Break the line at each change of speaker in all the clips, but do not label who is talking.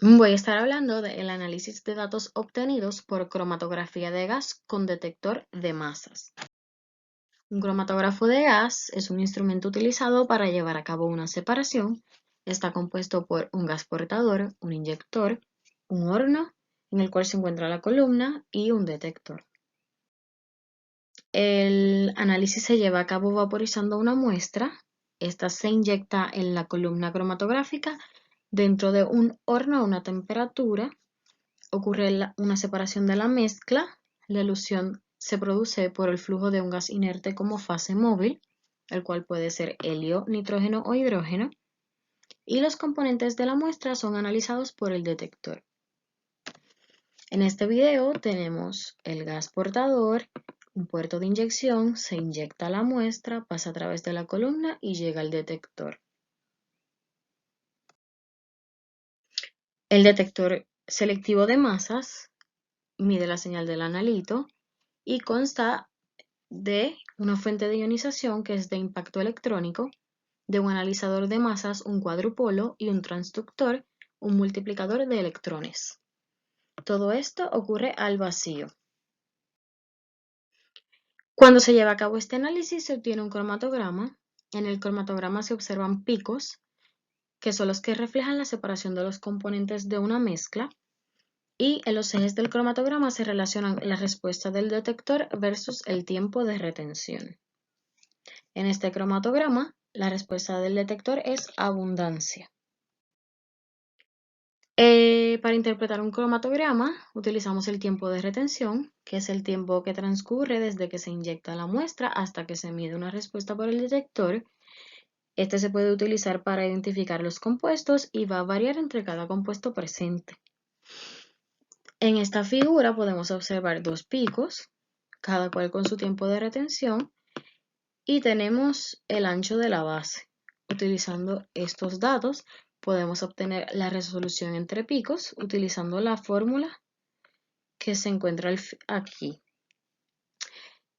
Voy a estar hablando del análisis de datos obtenidos por cromatografía de gas con detector de masas. Un cromatógrafo de gas es un instrumento utilizado para llevar a cabo una separación. Está compuesto por un gas portador, un inyector, un horno en el cual se encuentra la columna y un detector. El análisis se lleva a cabo vaporizando una muestra. Esta se inyecta en la columna cromatográfica dentro de un horno a una temperatura. Ocurre una separación de la mezcla. La elusión se produce por el flujo de un gas inerte como fase móvil, el cual puede ser helio, nitrógeno o hidrógeno, y los componentes de la muestra son analizados por el detector. En este video tenemos el gas portador, un puerto de inyección, se inyecta la muestra, pasa a través de la columna y llega al detector. El detector selectivo de masas mide la señal del analito y consta de una fuente de ionización que es de impacto electrónico, de un analizador de masas, un cuadrupolo y un transductor, un multiplicador de electrones. Todo esto ocurre al vacío. Cuando se lleva a cabo este análisis se obtiene un cromatograma. En el cromatograma se observan picos, que son los que reflejan la separación de los componentes de una mezcla, y en los ejes del cromatograma se relacionan la respuesta del detector versus el tiempo de retención. En este cromatograma, la respuesta del detector es abundancia. Para interpretar un cromatograma, utilizamos el tiempo de retención, que es el tiempo que transcurre desde que se inyecta la muestra hasta que se mide una respuesta por el detector. Este se puede utilizar para identificar los compuestos y va a variar entre cada compuesto presente. En esta figura podemos observar dos picos, cada cual con su tiempo de retención, y tenemos el ancho de la base. Utilizando estos datos, podemos obtener la resolución entre picos utilizando la fórmula que se encuentra aquí.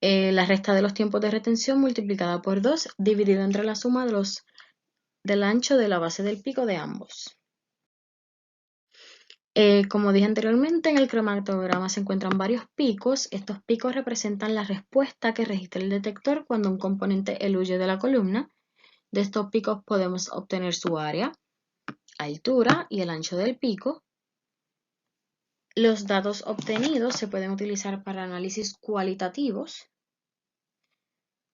La resta de los tiempos de retención multiplicada por 2 dividido entre la suma del ancho de la base del pico de ambos. Como dije anteriormente, en el cromatograma se encuentran varios picos. Estos picos representan la respuesta que registra el detector cuando un componente eluye de la columna. De estos picos podemos obtener su área, altura y el ancho del pico. Los datos obtenidos se pueden utilizar para análisis cualitativos,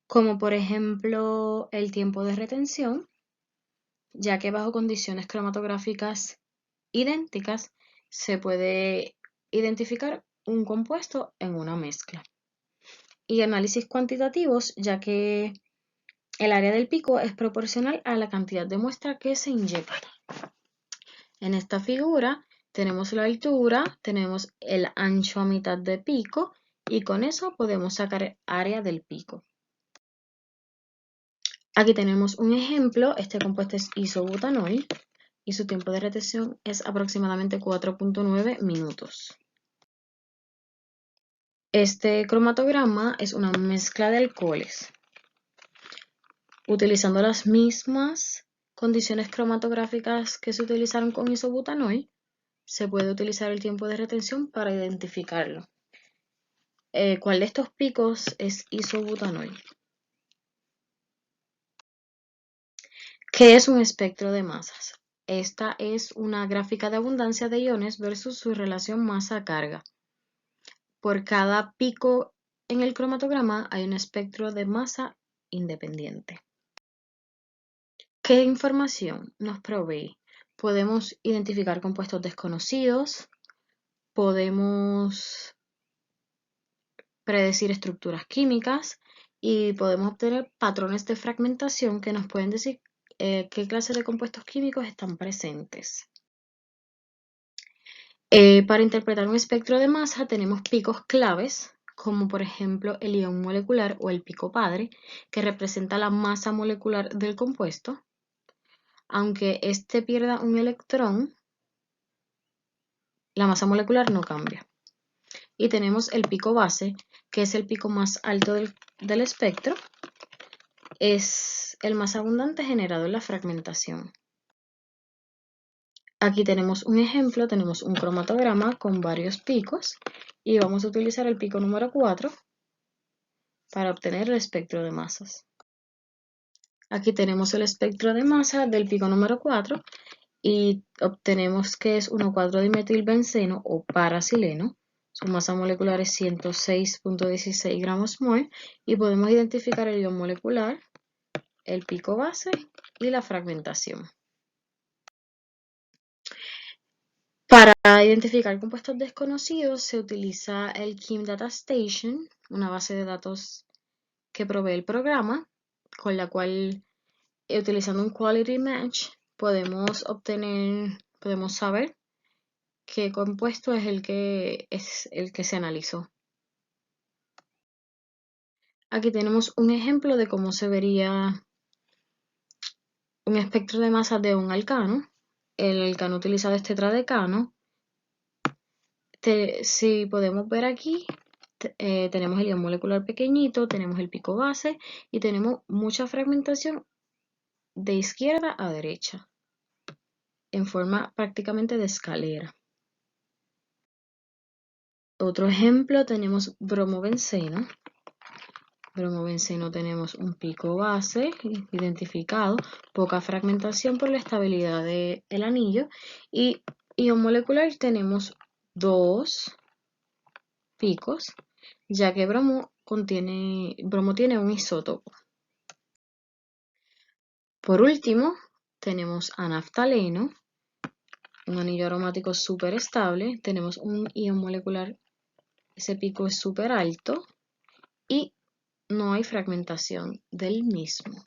como por ejemplo el tiempo de retención, ya que bajo condiciones cromatográficas idénticas se puede identificar un compuesto en una mezcla. Y análisis cuantitativos, ya que el área del pico es proporcional a la cantidad de muestra que se inyecta. En esta figura tenemos la altura, tenemos el ancho a mitad de pico y con eso podemos sacar área del pico. Aquí tenemos un ejemplo, este compuesto es isobutanol y su tiempo de retención es aproximadamente 4.9 minutos. Este cromatograma es una mezcla de alcoholes. Utilizando las mismas condiciones cromatográficas que se utilizaron con isobutanol, se puede utilizar el tiempo de retención para identificarlo. ¿Cuál de estos picos es isobutanol? ¿Qué es un espectro de masas? Esta es una gráfica de abundancia de iones versus su relación masa-carga. Por cada pico en el cromatograma hay un espectro de masa independiente. ¿Qué información nos provee? Podemos identificar compuestos desconocidos, podemos predecir estructuras químicas y podemos obtener patrones de fragmentación que nos pueden decir qué clase de compuestos químicos están presentes. Para interpretar un espectro de masa tenemos picos claves, como por ejemplo el ion molecular o el pico padre, que representa la masa molecular del compuesto. Aunque éste pierda un electrón, la masa molecular no cambia. Y tenemos el pico base, que es el pico más alto del espectro. Es el más abundante generado en la fragmentación. Aquí tenemos un ejemplo, tenemos un cromatograma con varios picos y vamos a utilizar el pico número 4 para obtener el espectro de masas. Aquí tenemos el espectro de masa del pico número 4 y obtenemos que es 1,4-dimetilbenceno o parasileno. Su masa molecular es 106.16 gramos mol y podemos identificar el ion molecular, el pico base y la fragmentación. Para identificar compuestos desconocidos se utiliza el Kim Data Station, una base de datos que provee el programa, con la cual, utilizando un Quality Match, podemos saber qué compuesto es el que se analizó. Aquí tenemos un ejemplo de cómo se vería un espectro de masa de un alcano. El alcano utilizado es tetradecano. Si podemos ver aquí, tenemos el ion molecular pequeñito, tenemos el pico base y tenemos mucha fragmentación de izquierda a derecha, en forma prácticamente de escalera. Otro ejemplo, tenemos bromobenceno. Bromobenceno tenemos un pico base identificado, poca fragmentación por la estabilidad del anillo y ion molecular tenemos 2 picos, ya que bromo tiene un isótopo. Por último, tenemos a naftaleno, un anillo aromático súper estable, tenemos un ion molecular, ese pico es súper alto y no hay fragmentación del mismo.